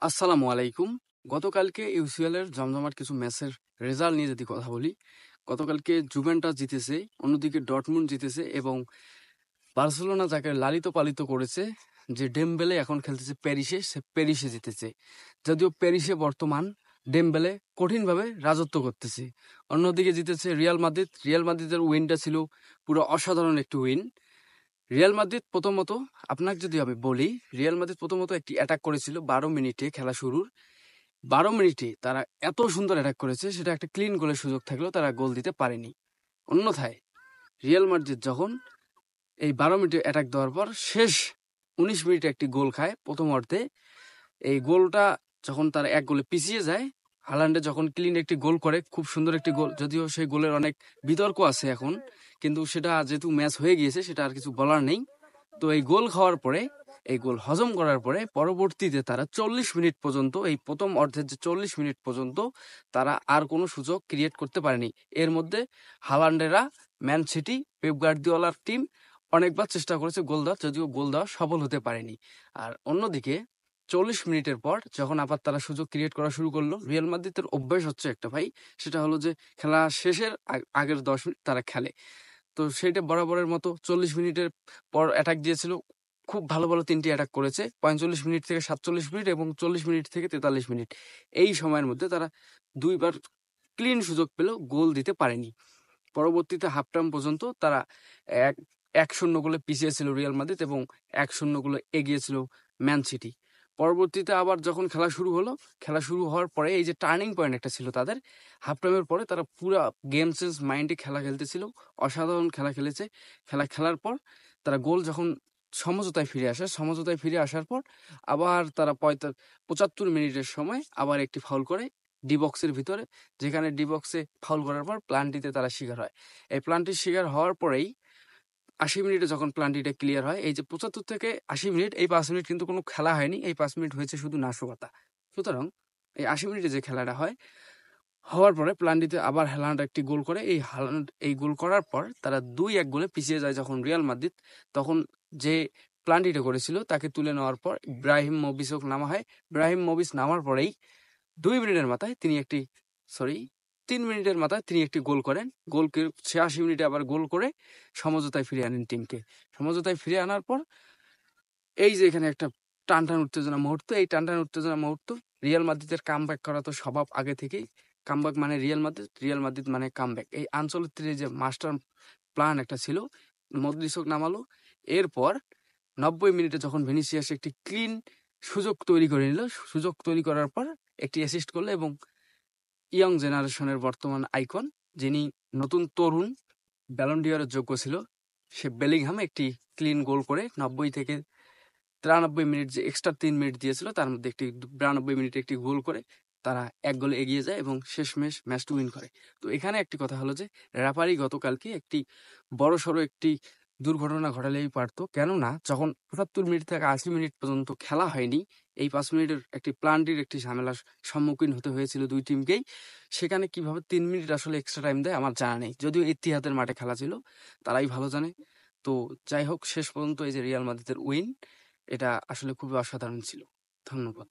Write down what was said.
আসসালামু আলাইকুম। গতকালকে ইউসিএল এর জমজমাট কিছু ম্যাচের রেজাল্ট নিয়ে যদি কথা বলি, গতকালকে জুভেন্টাস জিতেছে, অন্যদিকে ডর্টমুন্ড জিতেছে এবং বার্সেলোনা যাকে লালিত পালিত করেছে, যে ডেমবেলে এখন খেলতেছে প্যারিসে, সে প্যারিসে জিতেছে। যদিও প্যারিসে বর্তমান ডেমবেলে কঠিনভাবে রাজত্ব করতেছে। অন্যদিকে জিতেছে রিয়াল মাদ্রিদ। রিয়াল মাদ্রিদের উইনটা ছিল পুরো অসাধারণ একটি উইন। রিয়াল মাদ্রিদ প্রথমত, আপনাকে যদি আমি বলি, রিয়াল মাদ্রিদ প্রথমত একটি অ্যাটাক করেছিল 12 মিনিটে খেলা শুরুর। 12 মিনিটে তারা এত সুন্দর অ্যাটাক করেছে, সেটা একটা ক্লিন গোলের সুযোগ থাকলেও তারা গোল দিতে পারেনি। অন্যথায় রিয়াল মাদ্রিদ যখন এই 12 মিনিটে অ্যাটাক দেওয়ার পর শেষ 19 মিনিটে একটি গোল খায় প্রথম অর্ধে, এই গোলটা যখন তারা 1 গোলে পিছিয়ে যায়, হালান্ডে যখন ক্লিন একটি গোল করে, খুব সুন্দর একটি গোল, যদিও সেই গোলের অনেক বিতর্ক আছে এখন, কিন্তু সেটা যেহেতু ম্যাচ হয়ে গিয়েছে সেটা আর কিছু বলার নেই। তো এই গোল খাওয়ার পরে, এই গোল হজম করার পরে পরবর্তীতে তারা 40 মিনিট পর্যন্ত, এই প্রথম অর্ধের যে 40 মিনিট পর্যন্ত তারা আর কোনো সুযোগ ক্রিয়েট করতে পারেনি। এর মধ্যে হালান্ডেরা, ম্যান সিটি, পেপ গার্দিওলার টিম অনেকবার চেষ্টা করেছে গোল দেওয়ার, যদিও গোল দেওয়া সফল হতে পারেনি। আর অন্যদিকে 40 মিনিটের পর যখন আবার তারা সুযোগ ক্রিয়েট করা শুরু করলো, রিয়াল মাদ্রিদের অভ্যাস হচ্ছে একটা ভাই, সেটা হলো যে খেলা শেষের আগের 10 মিনিট তারা খেলে। তো সেইটা বরাবরের মতো 40 মিনিটের পর অ্যাটাক দিয়েছিল, খুব ভালো ভালো 3টি অ্যাটাক করেছে, 45 মিনিট থেকে 47 মিনিট এবং 40 মিনিট থেকে 43 মিনিট। এই সময়ের মধ্যে তারা 2বার ক্লিন সুযোগ পেলেও গোল দিতে পারেনি। পরবর্তীতে হাফ টাইম পর্যন্ত তারা 1-0 গোলে পিছিয়ে ছিল রিয়াল মাদ্রিদ এবং 1-0 গোলে এগিয়ে ছিল ম্যান সিটি। পরবর্তীতে আবার যখন খেলা শুরু হলো, খেলা শুরু হওয়ার পরে এই যে টার্নিং পয়েন্ট একটা ছিল তাদের, হাফ টাইমের পরে তারা পুরা গেম চেঞ্জ মাইন্ডে খেলা খেলতেছিল, অসাধারণ খেলা খেলেছে। খেলা খেলার পর তারা গোল যখন সমঝোতায় ফিরে আসে, সমঝোতায় ফিরে আসার পর আবার তারা 75 মিনিটের সময় আবার একটি ফাউল করে ডি বক্সের ভিতরে, যেখানে ডি বক্সে ফাউল করার পর প্লান্টিতে তারা শিকার হয়। এই প্লান্টির শিকার হওয়ার পরেই 80 মিনিটে যখন প্লান্টিটা ক্লিয়ার হয়, এই যে 75 থেকে 80 মিনিট, এই 5 মিনিট কিন্তু কোনো খেলা হয়নি, এই 5 মিনিট হয়েছে শুধু নাশকতা। সুতরাং এই 80 মিনিটে যে খেলাটা হয়, হওয়ার পরে প্লান্টিতে আবার হ্যালান্ড একটি গোল করে, এই হ্যালান্ড এই গোল করার পর তারা 2-1 গোলে পিছিয়ে যায় যখন রিয়াল মাদ্রিদ, তখন যে প্লান্টিটা করেছিল তাকে তুলে নেওয়ার পর ইব্রাহিম মোবিসকে নামা হয়। ইব্রাহিম মোবিস নামার পরেই 2 মিনিটের মাথায় তিনি একটি, সরি, 3 মিনিটের মাথায় তিনি একটি গোল করেন। গোলকে 86 মিনিটে আবার গোল করে সমঝোতায় ফিরিয়ে আনেন টিমকে। সমঝোতায় ফিরিয়ে আনার পর এই যে এখানে একটা টান টান উত্তেজনা মুহূর্ত, এই টান টান উত্তেজনা মুহূর্ত, রিয়াল মাদ্রিদের কামব্যাক করা তো স্বভাব আগে থেকেই। কামব্যাক মানে রিয়াল মাদ্রিদ, রিয়াল মাদ্রিদ মানে কামব্যাক। এই আনচলত্তির যে মাস্টার প্ল্যান একটা ছিল, মদরিচক নামালো। এরপর 90 মিনিটে যখন ভিনিসিয়াস একটি ক্লিন সুযোগ তৈরি করে নিল, সুযোগ তৈরি করার পর একটি অ্যাসিস্ট করলো এবং ইয়ং জেনারেশনের বর্তমান আইকন, যিনি নতুন তরুণ, ব্যালন ডি'অরের যোগ্য ছিল, সে বেলিংহাম একটি ক্লিন গোল করে 90 থেকে 93 মিনিট, যে এক্সট্রা 3 মিনিট দিয়েছিল তার মধ্যে একটি 92 মিনিটে একটি গোল করে তারা 1 গোলে এগিয়ে যায় এবং শেষমেশ ম্যাচটি উইন করে। তো এখানে একটি কথা হলো যে রেফারি গতকালকে একটি বড়সড় একটি দুর্ঘটনা ঘটালেই পারতো, কেননা যখন 75 মিনিট থেকে 80 মিনিট পর্যন্ত খেলা হয়নি, এই 5 মিনিটের একটি প্লান্টির একটি ঝামেলার সম্মুখীন হতে হয়েছিল দুই টিমকেই। সেখানে কিভাবে 3 মিনিট আসলে এক্সট্রা টাইম দেয় আমার জানা নেই, যদিও ইত্তিহাদের মাঠে খেলা ছিল, তারাই ভালো জানে। তো যাই হোক, শেষ পর্যন্ত এই যে রিয়াল মাদ্রিদের উইন, এটা আসলে খুবই অসাধারণ ছিল। ধন্যবাদ।